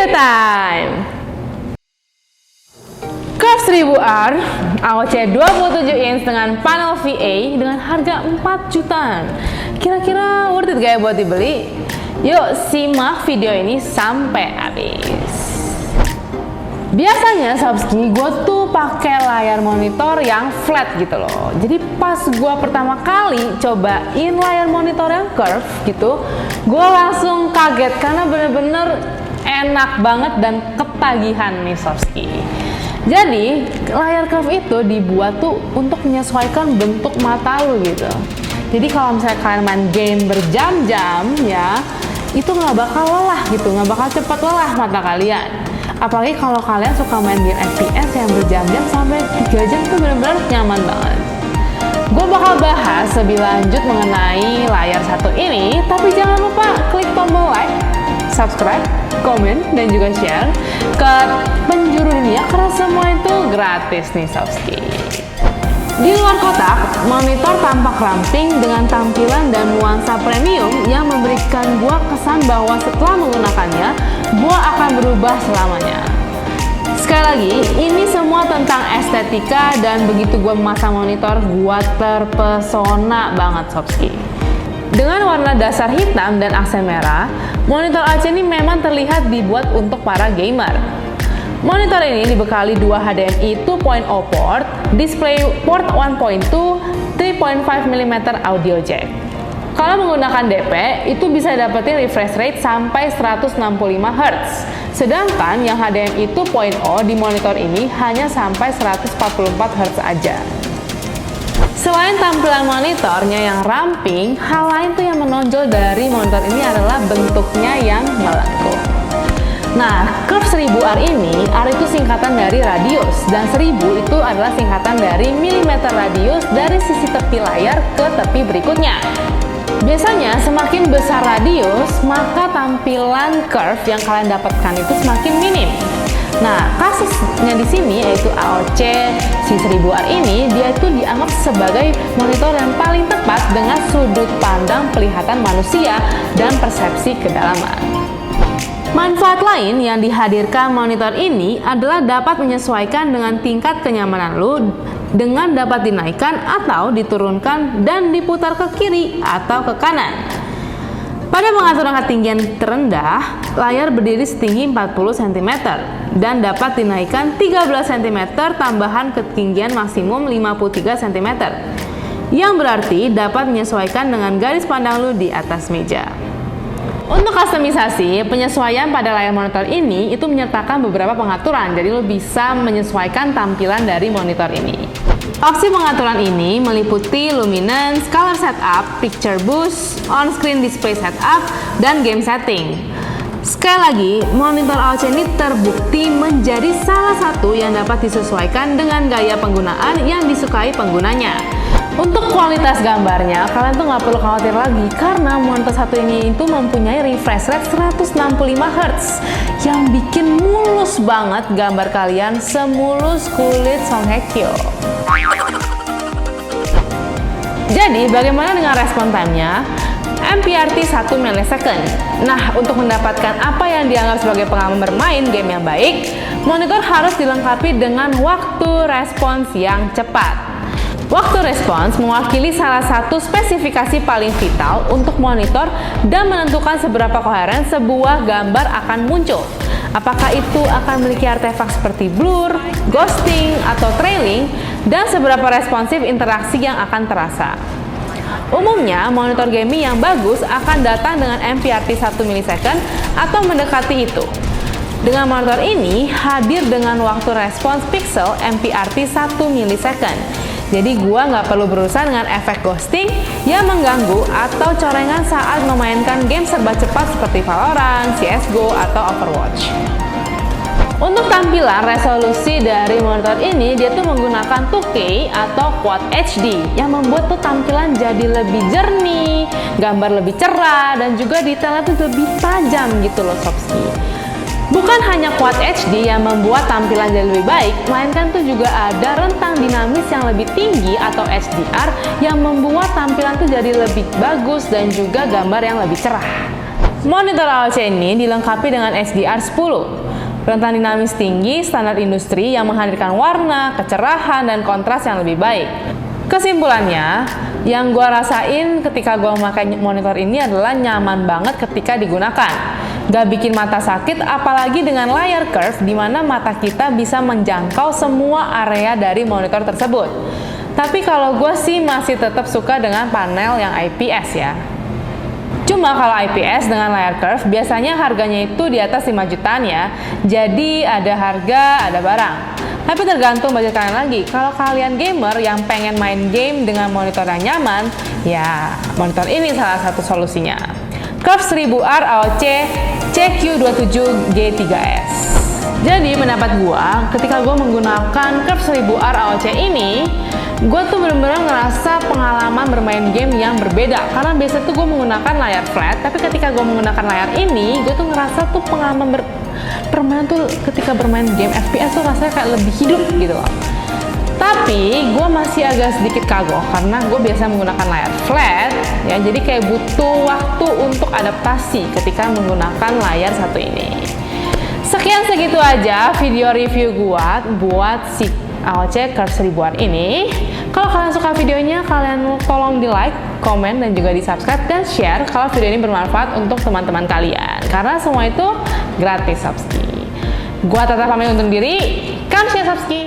Trivia time! Curve 1000R AOC 27 inch dengan panel VA dengan harga 4 jutaan. Kira-kira worth it gak ya buat dibeli? Yuk simak video ini sampai habis. Biasanya Sobski, gue tuh pakai layar monitor yang flat gitu loh. Jadi pas gue pertama kali cobain layar monitor yang curve gitu, gue langsung kaget karena bener-bener enak banget dan ketagihan nih Sobski. Jadi layar curve itu dibuat tuh untuk menyesuaikan bentuk mata lu gitu. Jadi kalau misalnya kalian main game berjam-jam ya, itu nggak bakal lelah gitu, nggak bakal cepet lelah mata kalian. Apalagi kalau kalian suka main game FPS yang berjam-jam sampai 3 jam tuh bener-bener nyaman banget. Gue bakal bahas lebih lanjut mengenai layar satu ini, tapi jangan lupa klik tombol like, subscribe, komen, dan juga share ke penjuru dunia karena semua itu gratis nih Sobski. Di luar kotak, monitor tampak ramping dengan tampilan dan nuansa premium yang memberikan gua kesan bahwa setelah menggunakannya, gua akan berubah selamanya. Sekali lagi, ini semua tentang estetika dan begitu gua memasang monitor, gua terpesona banget Sobski. Dengan warna dasar hitam dan aksen merah, monitor AOC ini memang terlihat dibuat untuk para gamer. Monitor ini dibekali dua HDMI 2.0 port, display port 1.2, 3.5 mm audio jack. Kalau menggunakan DP, itu bisa dapetin refresh rate sampai 165 Hz. Sedangkan yang HDMI 2.0 di monitor ini hanya sampai 144 Hz aja. Selain tampilan monitornya yang ramping, hal lain tuh yang menonjol dari monitor ini adalah bentuknya yang melengkung. Nah, Curve 1000R ini, R itu singkatan dari radius, dan 1000 itu adalah singkatan dari milimeter radius dari sisi tepi layar ke tepi berikutnya. Biasanya semakin besar radius, maka tampilan curve yang kalian dapatkan itu semakin minim. Nah, kasusnya di sini yaitu AOC si 1000R ini, dia itu dianggap sebagai monitor yang paling tepat dengan sudut pandang pelihatan manusia dan persepsi kedalaman. Manfaat lain yang dihadirkan monitor ini adalah dapat menyesuaikan dengan tingkat kenyamanan lu dengan dapat dinaikkan atau diturunkan dan diputar ke kiri atau ke kanan. Pada pengaturan ketinggian terendah, layar berdiri setinggi 40 cm dan dapat dinaikkan 13 cm tambahan ketinggian maksimum 53 cm yang berarti dapat menyesuaikan dengan garis pandang lu di atas meja. Untuk kustomisasi, penyesuaian pada layar monitor ini itu menyertakan beberapa pengaturan, jadi lo bisa menyesuaikan tampilan dari monitor ini. Opsi pengaturan ini meliputi luminance, color setup, picture boost, on-screen display setup, dan game setting. Sekali lagi, monitor AOC ini terbukti menjadi salah satu yang dapat disesuaikan dengan gaya penggunaan yang disukai penggunanya. Untuk kualitas gambarnya, kalian tuh nggak perlu khawatir lagi karena monitor satu ini itu mempunyai refresh rate 165 Hz yang bikin mulus banget gambar kalian semulus kulit Song Hye Kyo. Jadi, bagaimana dengan respon time-nya? MPRT 1 millisecond. Nah, untuk mendapatkan apa yang dianggap sebagai pengalaman bermain game yang baik, monitor harus dilengkapi dengan waktu respons yang cepat. Waktu respons mewakili salah satu spesifikasi paling vital untuk monitor dan menentukan seberapa koheren sebuah gambar akan muncul. Apakah itu akan memiliki artefak seperti blur, ghosting, atau trailing, dan seberapa responsif interaksi yang akan terasa. Umumnya, monitor gaming yang bagus akan datang dengan MPRT 1 millisecond atau mendekati itu. Dengan monitor ini, hadir dengan waktu respons pixel MPRT 1 millisecond. Jadi gua nggak perlu berurusan dengan efek ghosting yang mengganggu atau corengan saat memainkan game serba cepat seperti Valorant, CSGO, atau Overwatch. Untuk tampilan resolusi dari monitor ini, dia tuh menggunakan 2K atau Quad HD yang membuat tuh tampilan jadi lebih jernih, gambar lebih cerah, dan juga detailnya tuh lebih tajam gitu loh Sobski. Bukan hanya Quad HD yang membuat tampilan jadi lebih baik, melainkan tuh juga ada rentang dinamis yang lebih tinggi atau HDR yang membuat tampilan tuh jadi lebih bagus dan juga gambar yang lebih cerah. Monitor AOC ini dilengkapi dengan SDR 10, rentang dinamis tinggi, standar industri yang menghadirkan warna, kecerahan, dan kontras yang lebih baik. Kesimpulannya, yang gue rasain ketika gue memakai monitor ini adalah nyaman banget ketika digunakan. Gak bikin mata sakit, apalagi dengan layar curve di mana mata kita bisa menjangkau semua area dari monitor tersebut. Tapi kalau gue sih masih tetap suka dengan panel yang IPS ya. Cuma kalau IPS dengan layar curve biasanya harganya itu di atas 5 jutaan ya. Jadi ada harga, ada barang. Tapi tergantung budget kalian lagi. Kalau kalian gamer yang pengen main game dengan monitor yang nyaman, ya monitor ini salah satu solusinya. Curve 1000R AOC CQ27G3S. Jadi pendapat gua, ketika gua menggunakan Curve 1000R AOC ini, gue tuh bener-bener ngerasa pengalaman bermain game yang berbeda. Karena biasa tuh gue menggunakan layar flat, tapi ketika gue menggunakan layar ini, gue tuh ngerasa tuh pengalaman bermain tuh ketika bermain game FPS tuh rasanya kayak lebih hidup gitu loh. Tapi gue masih agak sedikit kagok karena gue biasa menggunakan layar flat ya, jadi kayak butuh waktu untuk adaptasi ketika menggunakan layar satu ini. Sekian segitu aja video review gue buat si AOC Curve 1000R ini. Kalau kalian suka videonya, kalian tolong di like, komen, dan juga di subscribe dan share kalau video ini bermanfaat untuk teman-teman kalian. Karena semua itu gratis, Sabski. Gua tetap pamit undur diri. Kamsia Sabski.